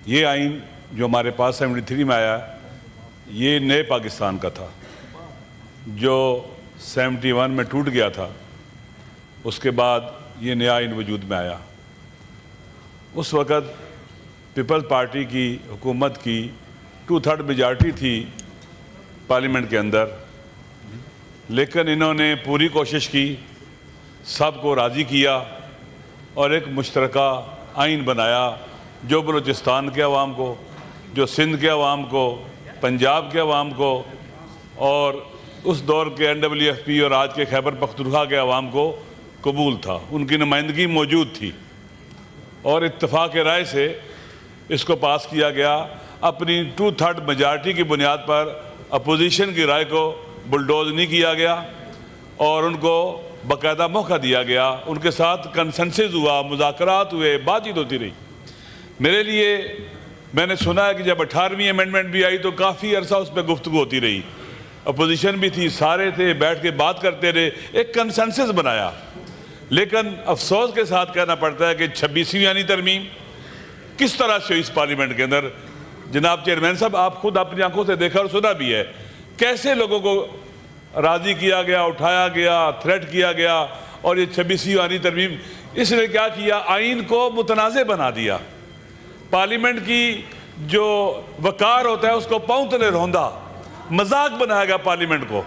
یہ آئین جو ہمارے پاس 73 میں آیا یہ نئے پاکستان کا تھا جو 71 میں ٹوٹ گیا تھا. اس کے بعد یہ نیا آئین وجود میں آیا. اس وقت پیپلز پارٹی کی حکومت کی 2/3 میجارٹی تھی پارلیمنٹ کے اندر، لیکن انہوں نے پوری کوشش کی، سب کو راضی کیا اور ایک مشترکہ آئین بنایا جو بلوچستان کے عوام کو، جو سندھ کے عوام کو، پنجاب کے عوام کو اور اس دور کے NWFP اور آج کے خیبر پختونخوا کے عوام کو قبول تھا. ان کی نمائندگی موجود تھی اور اتفاق رائے سے اس کو پاس کیا گیا. اپنی 2/3 میجارٹی کی بنیاد پر اپوزیشن کی رائے کو بلڈوز نہیں کیا گیا اور ان کو باقاعدہ موقع دیا گیا. ان کے ساتھ کنسنسس ہوا، مذاکرات ہوئے، بات چیت ہوتی رہی. میرے لیے میں نے سنا ہے کہ جب 18ویں امینڈمنٹ بھی آئی تو کافی عرصہ اس پہ گفتگو ہوتی رہی. اپوزیشن بھی تھی، سارے تھے، بیٹھ کے بات کرتے رہے، ایک کنسنسس بنایا. لیکن افسوس کے ساتھ کہنا پڑتا ہے کہ 26ویں یعنی ترمیم کس طرح سے ہوئی اس پارلیمنٹ کے اندر. جناب چیئرمین صاحب، آپ خود اپنی آنکھوں سے دیکھا اور سنا بھی ہے کیسے لوگوں کو راضی کیا گیا، اٹھایا گیا، تھریٹ کیا گیا. اور یہ 26ویں یعنی ترمیم اس نے کیا کیا، آئین کو متنازع بنا دیا. پارلیمنٹ کی جو وقار ہوتا ہے اس کو پاؤں تلے روندا، مذاق بنایا گیا پارلیمنٹ کو،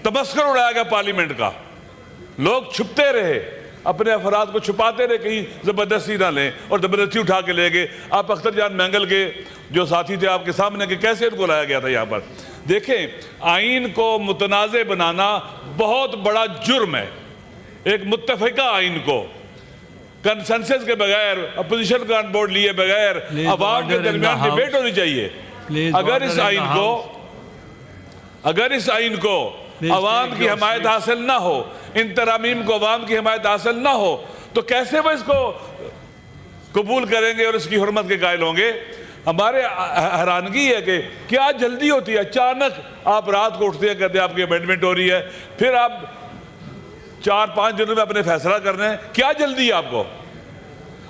تمسخر اڑایا گیا پارلیمنٹ کا. لوگ چھپتے رہے، اپنے افراد کو چھپاتے رہے، کہیں زبردستی نہ لیں اور زبردستی اٹھا کے لے گئے. آپ اختر جان مینگل کے جو ساتھی تھے آپ کے سامنے کہ کیسے ان کو لایا گیا تھا یہاں پر. دیکھیں، آئین کو متنازع بنانا بہت بڑا جرم ہے. ایک متفقہ آئین کو کنسنسس کے بغیر، اپوزیشن کا آن بورڈ لیے بغیر عوام کے درمیان ڈیبیٹ ہونی چاہیے. اگر اس آئین کو عوام کی حمایت حاصل نہ ہو، ان ترامیم کو عوام کی حمایت حاصل نہ ہو تو کیسے وہ اس کو قبول کریں گے اور اس کی حرمت کے قائل ہوں گے. ہمارے حیرانگی ہے کہ کیا جلدی ہوتی ہے. اچانک آپ رات کو اٹھتے ہیں، کہتے ہیں آپ کی امینڈمنٹ ہو رہی ہے، پھر آپ 4-5 دنوں میں اپنے فیصلہ کرنا ہے. کیا جلدی ہے آپ کو؟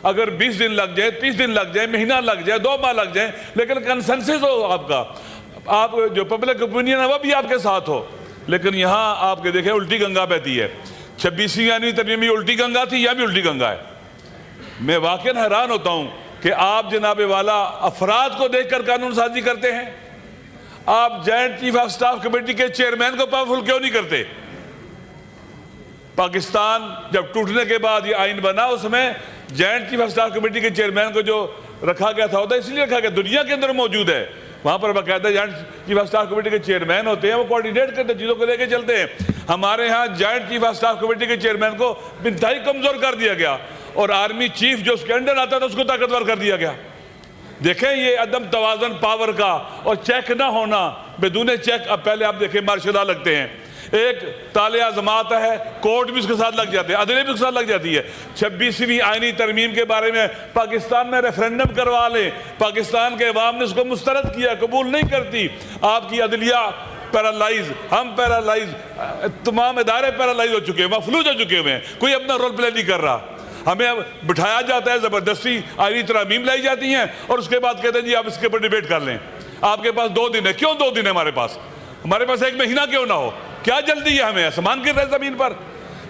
اگر 20 دن لگ جائے، 30 دن لگ جائے، مہینہ لگ جائے، 2 ماہ لگ جائیں، لیکن کنسنسس ہو آپ کا، آپ جو پبلک اوپینین ہے وہ بھی آپ کے ساتھ ہو. لیکن یہاں آپ کے دیکھیں الٹی گنگا بہتی ہے. 26ویں یعنی ترمیم بھی الٹی گنگا تھی، یا بھی الٹی گنگا ہے. میں واقعاً حیران ہوتا ہوں کہ آپ جناب والا افراد کو دیکھ کر قانون سازی کرتے ہیں. آپ joint chief of staff committee کے چیئرمین کو پاورفل کیوں نہیں کرتے؟ پاکستان جب ٹوٹنے کے بعد یہ آئین بنا، اس میں joint chief of staff committee کے چیئرمین کو جو رکھا گیا تھا، اس لیے رکھا گیا، دنیا کے اندر موجود ہے. وہاں پر باقاعدہ joint chief of staff committee کے چیئرمین ہوتے ہیں، وہ کوارڈینیٹ کرتے ہیں، چیزوں کو لے کے چلتے ہیں. ہمارے ہاں joint chief of staff committee کے چیئرمین کو انتہائی کمزور کر دیا گیا اور آرمی چیف جو اس کے انڈر آتا تھا اس کو طاقتور کر دیا گیا. دیکھیں یہ عدم توازن پاور کا اور چیک نہ ہونا. بدون چیک اب پہلے آپ دیکھیں مارشل لا لگتے ہیں، ایک تالے اعظم آتا ہے، کورٹ بھی اس کے ساتھ لگ جاتے ہیں، عدلیہ بھی اس کے ساتھ لگ جاتی ہے. 26ویں آئینی ترمیم کے بارے میں پاکستان میں ریفرینڈم کروا لیں، پاکستان کے عوام نے اس کو مسترد کیا، قبول نہیں کرتی. آپ کی عدلیہ پیرالائز، ہم پیرالائز، تمام ادارے پیرالائز ہو چکے ہیں، مفلوج ہو چکے ہوئے ہیں. کوئی اپنا رول پلے نہیں کر رہا. ہمیں بٹھایا جاتا ہے، زبردستی آئینی ترامیم لائی جاتی ہیں اور اس کے بعد کہتے ہیں جی آپ اس کے اوپر ڈیبیٹ کر لیں. آپ کے پاس 2 دن ہے. کیوں 2 دن ہے ہمارے پاس 1 مہینہ کیوں نہ ہو؟ کیا جلدی ہے ہمیں؟ آسمان گر رہے زمین پر.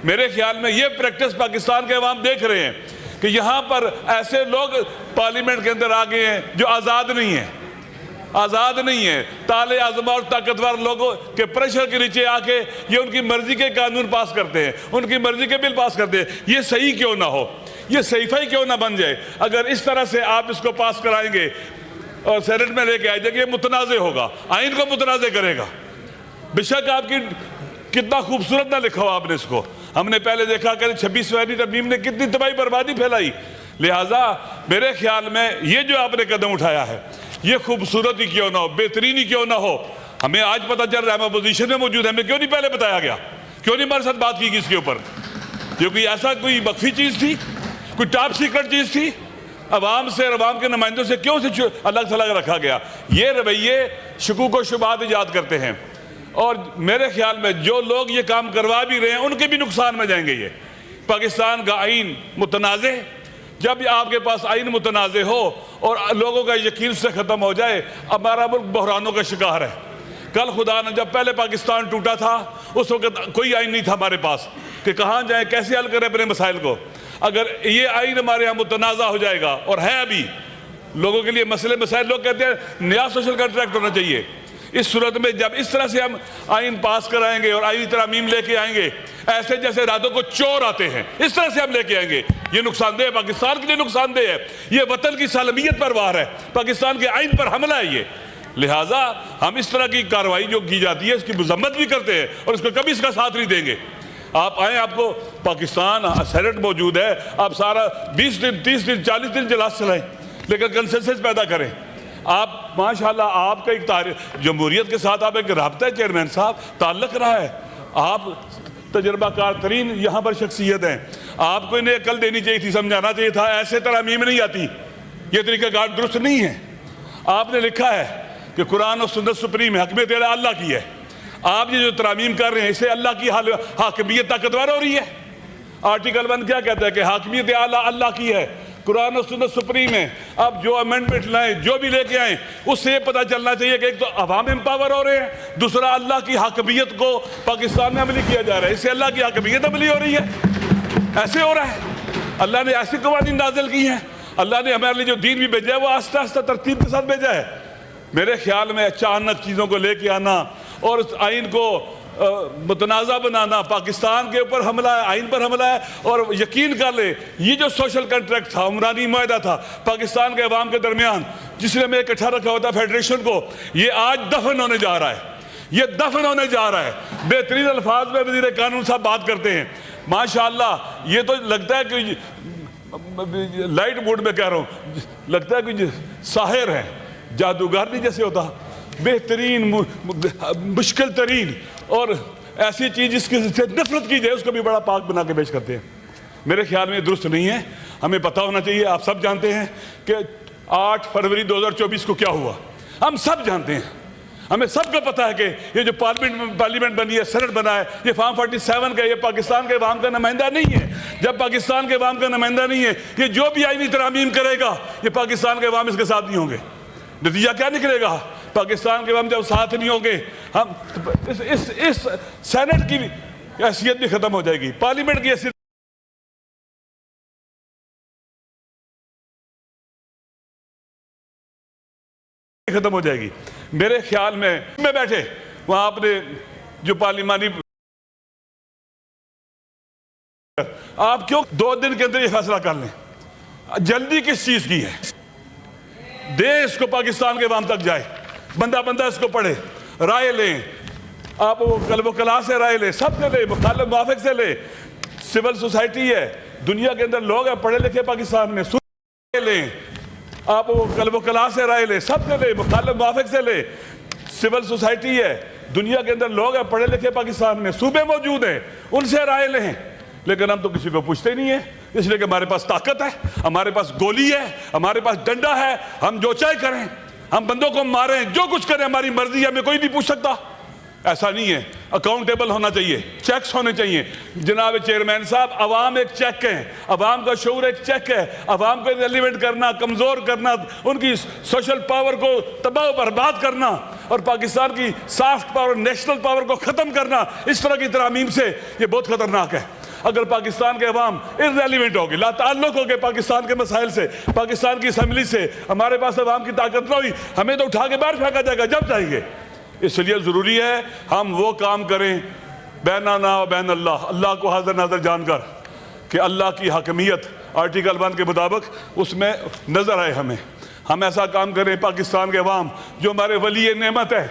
میرے خیال میں یہ پریکٹس پاکستان کے عوام دیکھ رہے ہیں کہ یہاں پر ایسے لوگ پارلیمنٹ کے اندر آ گئے ہیں جو آزاد نہیں ہیں. تالے اعظم اور طاقتور لوگوں کے پریشر کے نیچے آ کے یہ ان کی مرضی کے قانون پاس کرتے ہیں، ان کی مرضی کے بل پاس کرتے ہیں. یہ صحیح کیوں نہ ہو؟ یہ صحیفہ ہی کیوں نہ بن جائے؟ اگر اس طرح سے آپ اس کو پاس کرائیں گے اور سینٹ میں لے کے آئے جائے، یہ متنازع ہوگا، آئین کو متنازع کرے گا. بے شک آپ کی کتنا خوبصورت نہ لکھا ہو آپ نے اس کو. ہم نے پہلے دیکھا کہ 26ویں ترمیم نے کتنی تباہی بربادی پھیلائی. لہٰذا میرے خیال میں یہ جو آپ نے قدم اٹھایا ہے یہ خوبصورت ہی کیوں نہ ہو، بہترین ہی کیوں نہ ہو. ہمیں آج پتہ چل رہا ہے، ہم اپوزیشن میں موجود ہیں، ہمیں کیوں نہیں پہلے بتایا گیا؟ کیوں نہیں ہمارے ساتھ بات کی گئی اس کے اوپر؟ یہ کوئی ایسا کوئی مخفی چیز تھی، کوئی ٹاپ سیکرٹ چیز تھی؟ عوام سے اور عوام کے نمائندوں سے کیوں سے الگ تھلگ رکھا گیا؟ یہ رویے شکوک و شبہات ایجاد کرتے ہیں اور میرے خیال میں جو لوگ یہ کام کروا بھی رہے ہیں ان کے بھی نقصان میں جائیں گے. یہ پاکستان کا آئین متنازع، جب آپ کے پاس آئین متنازع ہو اور لوگوں کا یقین سے ختم ہو جائے، ہمارا ملک بحرانوں کا شکار ہے۔ کل خدا نے جب پہلے پاکستان ٹوٹا تھا اس وقت کوئی آئین نہیں تھا ہمارے پاس کہ کہاں جائیں، کیسے حل کریں اپنے مسائل کو۔ اگر یہ آئین ہمارے ہاں متنازع ہو جائے گا، اور ہے ابھی لوگوں کے لیے مسائل، لوگ کہتے ہیں نیا سوشل کنٹریکٹ ہونا چاہیے، اس صورت میں جب اس طرح سے ہم آئین پاس کرائیں گے اور آئینی ترامیم لے کے آئیں گے، ایسے جیسے راتوں کو چور آتے ہیں، اس طرح سے ہم لے کے آئیں گے، یہ نقصان دہ ہے، پاکستان کے لیے نقصان دہ ہے، یہ وطن کی سالمیت پر وار ہے، پاکستان کے آئین پر حملہ ہے یہ۔ لہٰذا ہم اس طرح کی کارروائی جو کی جاتی ہے اس کی مذمت بھی کرتے ہیں اور اس کو کبھی اس کا ساتھ نہیں دیں گے۔ آپ آئیں، آپ کو پاکستان سینٹ موجود ہے، آپ سارا 20 دن 30 دن 40 دن اجلاس چلائیں، لیکن کنسنسس پیدا کریں۔ آپ ماشاءاللہ آپ کا ایک جمہوریت کے ساتھ آپ ایک رابطہ ہے چیئرمین صاحب، تعلق رہا ہے، آپ تجربہ کار ترین یہاں پر شخصیت ہیں، آپ کو انہیں عقل دینی چاہیے تھی، سمجھانا چاہیے تھا، ایسے ترامیم نہیں آتی، یہ طریقہ کار درست نہیں ہے۔ آپ نے لکھا ہے کہ قرآن اور سنت سپریم ہے، حکمیت اعلیٰ اللہ کی ہے، آپ یہ جو ترامیم کر رہے ہیں اسے اللہ کی حاکمیت طاقتور ہو رہی ہے۔ آرٹیکل 1 کیا کہتا ہے کہ حاکمیت اعلیٰ اللہ کی ہے، قرآن اور سنت سپریم ہے۔ اب جو امینڈمنٹ لائیں، جو بھی لے کے آئیں، اس سے یہ پتہ چلنا چاہیے کہ ایک تو عوام امپاور ہو رہے ہیں، دوسرا اللہ کی حاکمیت کو پاکستان میں عملی کیا جا رہا ہے، اس سے اللہ کی حاکمیت عملی ہو رہی ہے، ایسے ہو رہا ہے۔ اللہ نے ایسی قوانین نازل کی ہیں، اللہ نے ہمارے لیے جو دین بھی بھیجا ہے وہ آہستہ آہستہ ترتیب کے ساتھ بھیجا ہے۔ میرے خیال میں اچانک چیزوں کو لے کے آنا اور اس آئین کو متنازع بنانا، پاکستان کے اوپر حملہ ہے، آئین پر حملہ ہے۔ اور یقین کر لیں یہ جو سوشل کنٹریکٹ تھا، عمرانی معاہدہ تھا پاکستان کے عوام کے درمیان، جس نے ہمیں اکٹھا رکھا ہوتا فیڈریشن کو، یہ آج دفن ہونے جا رہا ہے، یہ دفن ہونے جا رہا ہے۔ بہترین الفاظ میں وزیر قانون صاحب بات کرتے ہیں، ماشاءاللہ یہ تو لگتا ہے کہ لائٹ موڈ میں کہہ رہا ہوں، لگتا ہے کہ ساحر ہے، جادوگر نہیں جیسے ہوتا، بہترین مشکل ترین اور ایسی چیز جس کی سے نفرت کی جائے اس کو بھی بڑا پاک بنا کے پیش کرتے ہیں۔ میرے خیال میں درست نہیں ہے، ہمیں پتہ ہونا چاہیے۔ آپ سب جانتے ہیں کہ 8 فروری 2024 کو کیا ہوا، ہم سب جانتے ہیں، ہمیں سب کو پتہ ہے کہ یہ جو پارلیمنٹ بنی ہے، سینٹ بنا ہے، یہ فارم 47 کا، یہ پاکستان کے عوام کا نمائندہ نہیں ہے۔ جب پاکستان کے عوام کا نمائندہ نہیں ہے، یہ جو بھی آئینی ترامیم کرے گا یہ پاکستان کے عوام اس کے ساتھ نہیں ہوں گے۔ نتیجہ کیا نکلے گا؟ پاکستان کے عوام جب ساتھ نہیں ہوں گے، ہم اس سینٹ کی حیثیت بھی ختم ہو جائے گی، پارلیمنٹ کی حیثیت ختم ہو جائے گی۔ میرے خیال میں بیٹھے وہاں آپ نے جو پارلیمانی، آپ کیوں 2 دن کے اندر یہ فیصلہ کر لیں؟ جلدی کس چیز کی ہے؟ دے اس کو پاکستان کے عوام تک جائے، بندہ بندہ اس کو پڑھے، رائے لیں، آپ قلب و کلا سے رائے لیں، سب سے لیں، مخالف موافق سے لیں، سول سوسائٹی ہے، دنیا کے اندر لوگ ہیں پڑھے لکھے پاکستان میں، رائے لیں، آپ قلب و کلا سے رائے لیں، سب سے لیں، مخالف موافق سے لیں، سول سوسائٹی ہے، دنیا کے اندر لوگ ہیں پڑھے لکھے پاکستان میں، صوبے موجود ہیں، ان سے رائے لیں۔ لیکن ہم تو کسی کو پوچھتے نہیں ہیں، اس لیے کہ ہمارے پاس طاقت ہے، ہمارے پاس گولی ہے، ہمارے پاس ڈنڈا ہے، ہم جو چاہے کریں، ہم بندوں کو ماریں، جو کچھ کریں، ہماری مرضی ہے، ہمیں کوئی نہیں پوچھ سکتا۔ ایسا نہیں ہے، اکاؤنٹیبل ہونا چاہیے، چیکس ہونے چاہیے۔ جناب چیئرمین صاحب، عوام ایک چیک ہے، عوام کا شعور ایک چیک ہے، عوام کو ریلیونٹ کرنا، کمزور کرنا، ان کی سوشل پاور کو تباہ و برباد کرنا اور پاکستان کی سافٹ پاور، نیشنل پاور کو ختم کرنا، اس طرح کی ترامیم سے یہ بہت خطرناک ہے۔ اگر پاکستان کے عوام irrelevant ہوگے، لا تعلق ہوگے پاکستان کے مسائل سے، پاکستان کی اسمبلی سے، ہمارے پاس عوام کی طاقت نہ ہوئی، ہمیں تو اٹھا کے باہر پھینکا جائے گا جب چاہیں گے۔ اس لیے ضروری ہے ہم وہ کام کریں بیننا و بین اللہ، اللہ کو حاضر ناظر جان کر، کہ اللہ کی حاکمیت آرٹیکل 1 کے مطابق اس میں نظر آئے ہمیں۔ ہم ایسا کام کریں، پاکستان کے عوام جو ہمارے ولی نعمت ہے،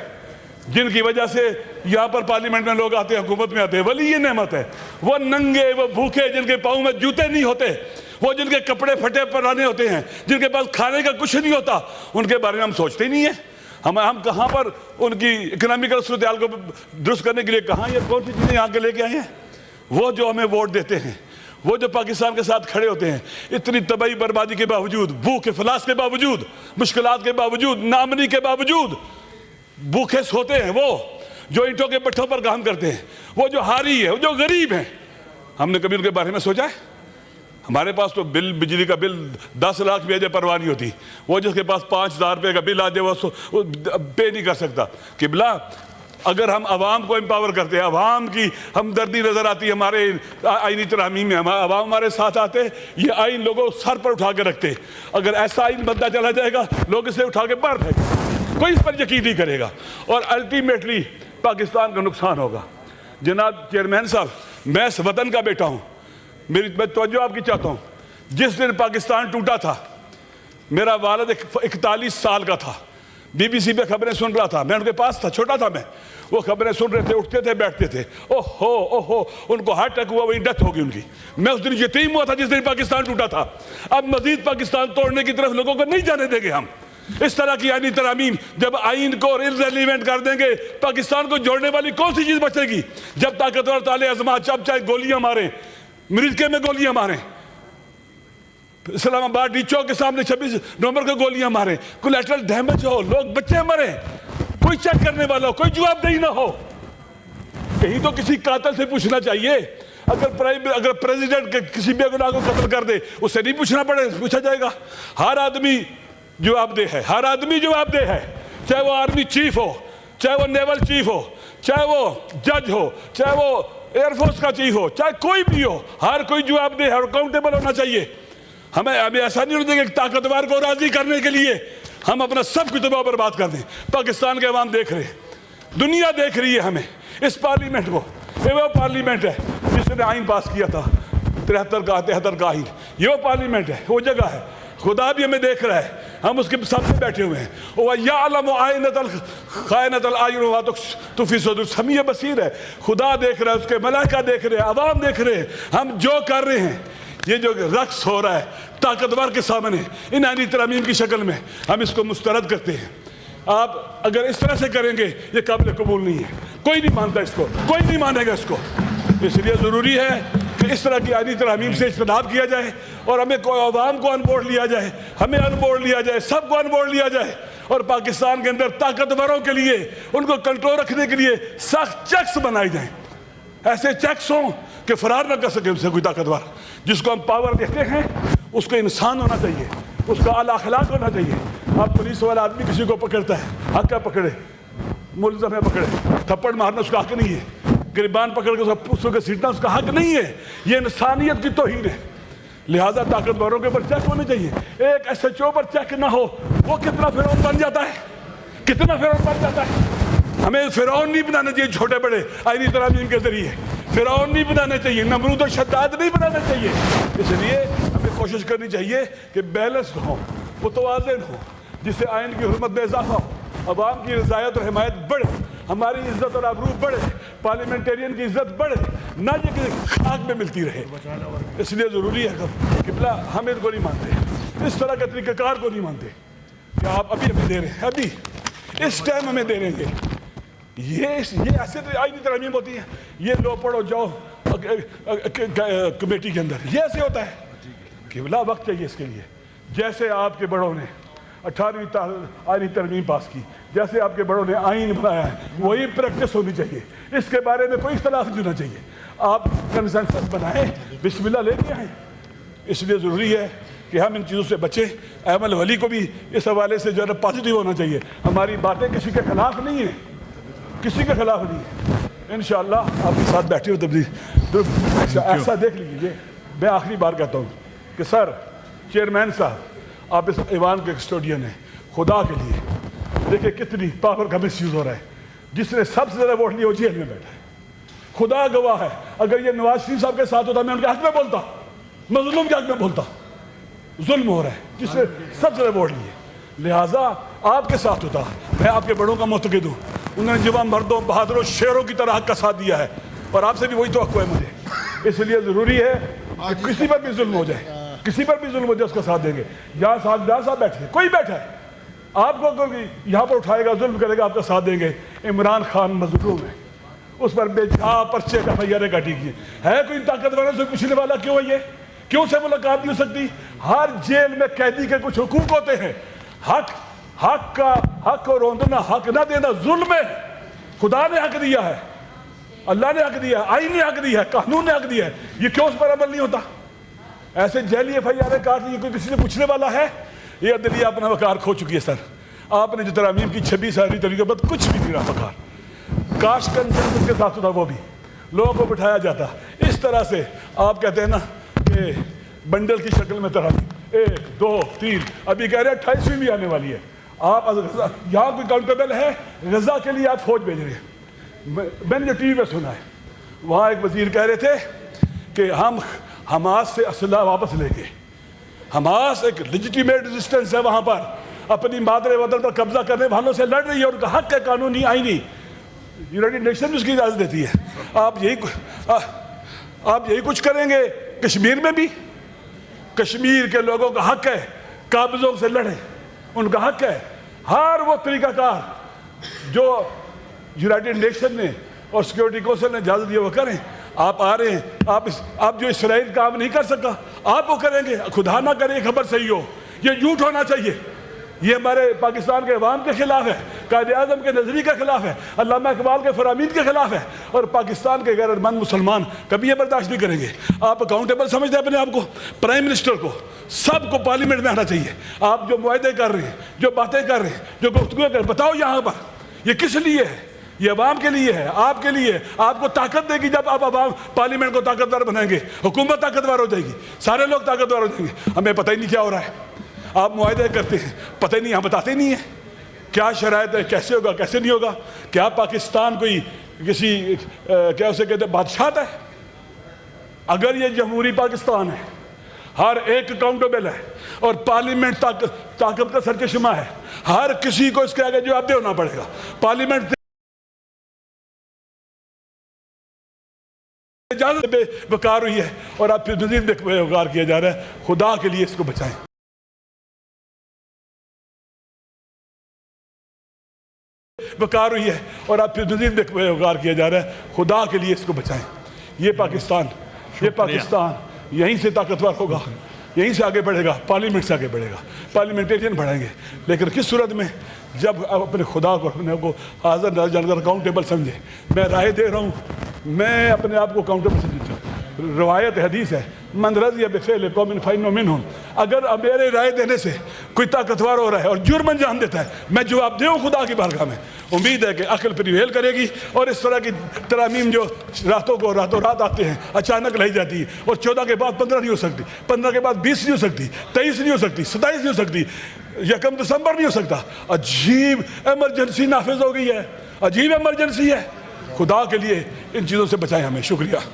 جن کی وجہ سے یہاں پر پارلیمنٹ میں لوگ آتے ہیں، حکومت میں آتے ہیں، ولی یہ نعمت ہے، وہ ننگے، وہ بھوکے، جن کے پاؤں میں جوتے نہیں ہوتے، وہ جن کے کپڑے پھٹے پرانے ہوتے ہیں، جن کے پاس کھانے کا کچھ نہیں ہوتا، ان کے بارے میں ہم سوچتے ہی نہیں ہیں۔ ہم کہاں پر ان کی اکنامیکل صورتحال کو درست کرنے کے لیے کہاں یہ کون سی چیزیں یہاں کے لے کے آئے ہیں؟ وہ جو ہمیں ووٹ دیتے ہیں، وہ جو پاکستان کے ساتھ کھڑے ہوتے ہیں، اتنی تباہی بربادی کے باوجود، بھوک افلاس کے باوجود، مشکلات کے باوجود، نامنی کے باوجود بھوکے سوتے ہیں، وہ جو اینٹوں کے پٹھوں پر کام کرتے ہیں، وہ جو ہاری ہے، وہ جو غریب ہیں، ہم نے کبھی ان کے بارے میں سوچا ہے؟ ہمارے پاس تو بجلی کا بل 10 لاکھ بھی آ جائے پرواہ نہیں ہوتی، وہ جس کے پاس 5,000 روپے کا بل آ جائے وہ پے نہیں کر سکتا۔ قبلہ اگر ہم عوام کو امپاور کرتے ہیں، عوام کی ہمدردی نظر آتی ہے ہمارے آئینی ترامیم میں، عوام ہمارے ساتھ آتے ہیں، یہ آئین لوگوں سر پر اٹھا کے رکھتے ہیں۔ اگر ایسا آئین بنتا چلا جائے گا لوگ اسے اٹھا کے باہر پھینکیں، کوئی اس پر یقین نہیں کرے گا، اور الٹیمیٹلی پاکستان کا نقصان ہوگا۔ جناب چیئرمین صاحب، میں اس وطن کا بیٹا ہوں، میں توجہ آپ کی چاہتا ہوں۔ جس دن پاکستان ٹوٹا تھا میرا والد 41 سال کا تھا، بی بی سی پہ خبریں سن رہا تھا، میں ان کے پاس تھا، چھوٹا تھا میں، وہ خبریں سن رہے تھے، اٹھتے تھے بیٹھتے تھے، اوہو ان کو ہارٹ اٹیک ہوا، وہی ڈیتھ ہو گئی ان کی۔ میں اس دن یتیم ہوا تھا جس دن پاکستان ٹوٹا تھا۔ اب مزید پاکستان توڑنے کی طرف لوگوں کو نہیں جانے دیں گے ہم۔ اس طرح کی آئینی ترامیم جب آئین کو irrelevant کر دیں گے، پاکستان کو جوڑنے والی کون سی چیز بچے گی؟ جب طاقتور تالے ازما چاہے گولیاں ماریں، مرزکے میں گولیاں ماریں، اسلام آباد ڈی چوک کے سامنے 26 نومبر کو گولیاں ماریں، کولیٹرل ڈیمیج ہو، لوگ بچے مریں، کوئی چیک کرنے والا ہو، کوئی جواب دہی نہ ہو۔ کہیں تو کسی قاتل سے پوچھنا چاہیے۔ اگر پریزیڈنٹ کسی بے گناہ کو قتل کر دے، اس سے نہیں پوچھا جائے گا۔ ہر آدمی جواب دہ ہے، ہر آدمی جواب دہ ہے، چاہے وہ آرمی چیف ہو، چاہے وہ نیول چیف ہو، چاہے وہ جج ہو، چاہے وہ ایئر فورس کا چیف ہو، چاہے کوئی بھی ہو، ہر کوئی جواب دہ ہے اور اکاؤنٹیبل ہونا چاہیے۔ ہمیں ایسا نہیں ہونا چاہیے کہ طاقتور کو راضی کرنے کے لیے ہم اپنا سب کچھ تباہ برباد کر دیں۔ پاکستان کے عوام دیکھ رہے ہیں، دنیا دیکھ رہی ہے ہمیں، اس پارلیمنٹ کو۔ یہ وہ پارلیمنٹ ہے جس نے آئین پاس کیا تھا 73 کا آئین، یہ وہ پارلیمنٹ ہے، وہ جگہ ہے۔ خدا بھی ہمیں دیکھ رہا ہے، ہم اس کے سامنے بیٹھے ہوئے ہیں۔ وَيَعْلَمُ خَائِنَةَ الْأَعْيُنِ وَمَا تُخْفِي الصُّدُورُ، سمیع بصیر ہے، خدا دیکھ رہا ہے، اس کے ملائکہ دیکھ رہے ہیں، عوام دیکھ رہے ہیں، ہم جو کر رہے ہیں۔ یہ جو رقص ہو رہا ہے طاقتور کے سامنے ان آئینی ترامیم کی شکل میں، ہم اس کو مسترد کرتے ہیں۔ آپ اگر اس طرح سے کریں گے یہ قابل قبول نہیں ہے، کوئی نہیں مانتا اس کو، کوئی نہیں مانے گا اس کو۔ اس لیے ضروری ہے کہ اس طرح کی آئینی ترامیم سے اجتناب کیا جائے، اور ہمیں عوام کو ان بورڈ لیا جائے، ہمیں ان بورڈ لیا جائے، سب کو ان بورڈ لیا جائے، اور پاکستان کے اندر طاقتوروں کے لیے، ان کو کنٹرول رکھنے کے لیے سخت چیکس بنائے جائیں۔ ایسے چیکس ہوں کہ فرار نہ کر سکے ان سے کوئی طاقتور۔ جس کو ہم پاور دیتے ہیں اس کو انسان ہونا چاہیے، اس کا اعلیٰ اخلاق ہونا چاہیے۔ اب پولیس والا آدمی کسی کو پکڑتا ہے، حق ہے پکڑے، ملزم ہے پکڑے، تھپڑ مارنا اس کا حق نہیں ہے، گریبان پکڑ کے اس کو گھسیٹنا اس کا حق نہیں ہے، یہ انسانیت کی توہین ہے۔ لہٰذا طاقتوروں کے اوپر چیک ہونے چاہیے۔ ایک ایس ایچ او پر چیک نہ ہو، وہ کتنا فرعون بن جاتا ہے، کتنا فرعون بن جاتا ہے۔ ہمیں فرعون نہیں بنانا چاہیے، چھوٹے بڑے آئینی ترامیم کے ذریعے فرعون نہیں بنانا چاہیے، نمرود و شداد نہیں بنانا چاہیے۔ اس لیے ہمیں کوشش کرنی چاہیے کہ بیلنسڈ ہوں، متوازن ہوں، جس سے آئین کی حرمت میں اضافہ ہو، عوام کی رضایت اور حمایت بڑھے، ہماری عزت اور آبرو بڑھے، پارلیمنٹرین کی عزت بڑھے، نہ یہ کہ خاک میں ملتی رہے۔ اس لیے ضروری ہے کہ ہم ان کو نہیں مانتے، اس طرح کے طریقہ کار کو نہیں مانتے کہ آپ ابھی ہمیں دے رہے ہیں، ابھی اس ٹائم ہمیں دے رہیں گے۔ یہ ایسے آئینی ترامیم ہوتی ہے، یہ لو پڑھو جاؤ کمیٹی کے اندر، یہ ایسے ہوتا ہے کہ بلا وقت چاہیے اس کے لیے۔ جیسے آپ کے بڑوں نے 18ویں آئینی ترمیم پاس کی، جیسے آپ کے بڑوں نے آئین بنایا ہے، وہی پریکٹس ہونی چاہیے، اس کے بارے میں کوئی اختلاف نہیں ہونا چاہیے۔ آپ کنسنسس بنائیں، بسم اللہ لے کے آئیں۔ اس لیے ضروری ہے کہ ہم ان چیزوں سے بچیں۔ ایمن ولی کو بھی اس حوالے سے جو ہے پازیٹیو ہونا چاہیے، ہماری باتیں کسی کے خلاف نہیں ہیں، کسی کے خلاف نہیں ہے۔ انشاءاللہ آپ کے ساتھ بیٹھے ہو تبدیل ایسا دیکھ لیجیے۔ میں آخری بار کہتا ہوں کہ سر چیئرمین صاحب، آپ اس ایوان کے کسٹوڈین ہیں، خدا کے لیے دیکھیں کتنی پاور کا مس یوز ہو رہا ہے۔ جس نے سب سے زیادہ ووٹ لیا وہ جیل میں بیٹھا ہے، خدا گواہ ہے۔ اگر یہ نواز شریف صاحب کے ساتھ ہوتا میں ان کے حق میں بولتا، مظلوم کے حق میں بولتا۔ ظلم ہو رہا ہے جس نے سب سے زیادہ ووٹ لیے، لہٰذا آپ کے ساتھ ہوتا۔ میں آپ کے بڑوں کا معتقد ہوں، انہوں نے جوان مردوں، بہادروں، شیروں کی طرح حق کا ساتھ دیا ہے، اور آپ سے بھی وہی توقع ہے مجھے۔ اس لیے ضروری ہے کہ کسی پر بھی ظلم ہو جائے، کسی پر بھی ظلم ہو جائے اس کا ساتھ دیں گے۔ یہاں صاحب بیٹھے ہیں، کوئی بیٹھا ہے، آپ کو یہاں پر اٹھائے گا، ظلم کرے گا، آپ کا ساتھ دیں گے۔ عمران خان مظلوم ہے، اس پر بے جا پرچے کا فیارے کاٹی گئی ہے کوئی طاقتوروں سے پوچھنے والا کیوں ہے؟ یہ کیوں سے ملاقات نہیں ہو سکتی؟ ہر جیل میں قیدی کے کچھ حقوق ہوتے ہیں، حق کو روندنا، حق نہ دینا ظلم ہے۔ خدا نے حق دیا ہے، اللہ نے حق دیا ہے، آئین نے حق دیا ہے، قانون نے حق دیا ہے، یہ کیوں اس پر عمل نہیں ہوتا؟ ایسے جیلی ایف آئی آر کاٹ لی، کوئی کسی سے پوچھنے والا ہے؟ یہ عدلیہ اپنا وقار کھو چکی ہے سر. آپ نے جو ترامیم کی 26 ساری طریقے بعد کچھ بھی نہیں رہا وقار. کاش کنسنسس کے ساتھ ہوتا وہ بھی لوگوں کو بٹھایا جاتا. اس طرح سے آپ کہتے ہیں نا کہ بنڈل کی شکل میں ترامیم 1 2 3 ابھی کہہ رہے ہیں 28ویں بھی آنے والی ہے. آپ یہاں کوئی کاؤنٹیبل ہے؟ غزہ کے لیے آپ فوج بھیج رہے ہیں. میں نے جو ٹی وی پہ سنا ہے وہاں ایک وزیر کہہ رہے تھے کہ ہم حماس سے اسلحہ واپس لے کے، حماس ایک لیجیٹیمیٹ ریزسٹنس ہے وہاں پر، اپنی مادر وطن پر قبضہ کرنے والوں سے لڑ رہی ہے، ان کا حق ہے قانونی آئینی. یونائٹڈ نیشن بھی اس کی اجازت دیتی ہے. آپ یہی کچھ کریں گے کشمیر میں بھی؟ کشمیر کے لوگوں کا حق ہے قابضوں سے لڑیں، ان کا حق ہے. ہر وہ طریقہ کار جو یونائٹڈ نیشن نے اور سیکورٹی کونسل نے اجازت دی وہ کریں. آپ آ رہے ہیں، آپ جو اسرائیل کام نہیں کر سکا آپ وہ کریں گے. خدا نہ کرے خبر صحیح ہو، یہ جھوٹ ہونا چاہیے. یہ ہمارے پاکستان کے عوام کے خلاف ہے، قائد اعظم کے نظریے کے خلاف ہے، علامہ اقبال کے فرامین کے خلاف ہے، اور پاکستان کے غیرت مند مسلمان کبھی یہ برداشت نہیں کریں گے. آپ اکاؤنٹیبل سمجھتے ہیں اپنے آپ کو؟ پرائم منسٹر کو، سب کو پارلیمنٹ میں آنا چاہیے. آپ جو معاہدے کر رہے ہیں، جو باتیں کر رہے ہیں، جو گفتگو کر رہے ہیں، بتاؤ یہاں پر یہ کس لیے ہے؟ یہ عوام کے لیے ہے، آپ کے لیے. آپ کو طاقت دے گی جب آپ عوام پارلیمنٹ کو طاقتور بنائیں گے، حکومت طاقتور ہو جائے گی، سارے لوگ طاقتور ہو جائیں گے. ہمیں پتہ ہی نہیں کیا ہو رہا ہے. آپ معاہدے کرتے ہیں، پتہ ہی نہیں، ہم بتاتے نہیں ہیں کیا شرائط ہے، کیسے ہوگا کیسے نہیں ہوگا. کیا پاکستان کوئی کسی کیا اسے کہتے ہیں بادشاہت ہے؟ اگر یہ جمہوری پاکستان ہے، ہر ایک اکاؤنٹیبل ہے اور پارلیمنٹ طاقت کا سرچشمہ ہے، ہر کسی کو اس کے آگے جواب دہ ہونا پڑے گا. پارلیمنٹ اجازت بے وقار ہوئی ہے اور آپ پھر مزید بے وقار کیا جا رہا ہے. خدا کے لیے اس کو بچائیں. وقار ہوئی ہے اور آپ پھر مزید بے وقار کیا جا رہا ہے. خدا کے لیے اس کو بچائیں. یہ پاکستان یہیں سے طاقتور ہوگا، یہیں سے آگے بڑھے گا، پارلیمنٹ سے آگے بڑھے گا. پارلیمنٹیرین بڑھیں گے، لیکن کس صورت میں؟ جب آپ اپنے خدا کو اپنے کو حاضر نہ جان کر اکاؤنٹیبل سمجھیں. میں رائے دے رہا ہوں، میں اپنے آپ کو اکاؤنٹیبل سمجھتا ہوں. روایت حدیث ہے من رضی بفعل قوم فإنه منهم. اگر میرے رائے دینے سے کوئی طاقتور ہو رہا ہے اور جرم انجام دیتا ہے، میں جواب دے ہوں خدا کی بارگاہ میں. امید ہے کہ عقل پریویل کرے گی اور اس طرح کی ترامیم جو راتوں رات آتے ہیں، اچانک لائی جاتی ہے، اور 14 کے بعد 15 نہیں ہو سکتی، 15 کے بعد 20 نہیں ہو سکتی، 23 نہیں ہو سکتی، 27 نہیں ہو سکتی، 1 دسمبر نہیں ہو سکتا. عجیب ایمرجنسی نافذ ہو گئی ہے، عجیب ایمرجنسی ہے. خدا کے لیے ان چیزوں سے بچائیں ہمیں. شکریہ.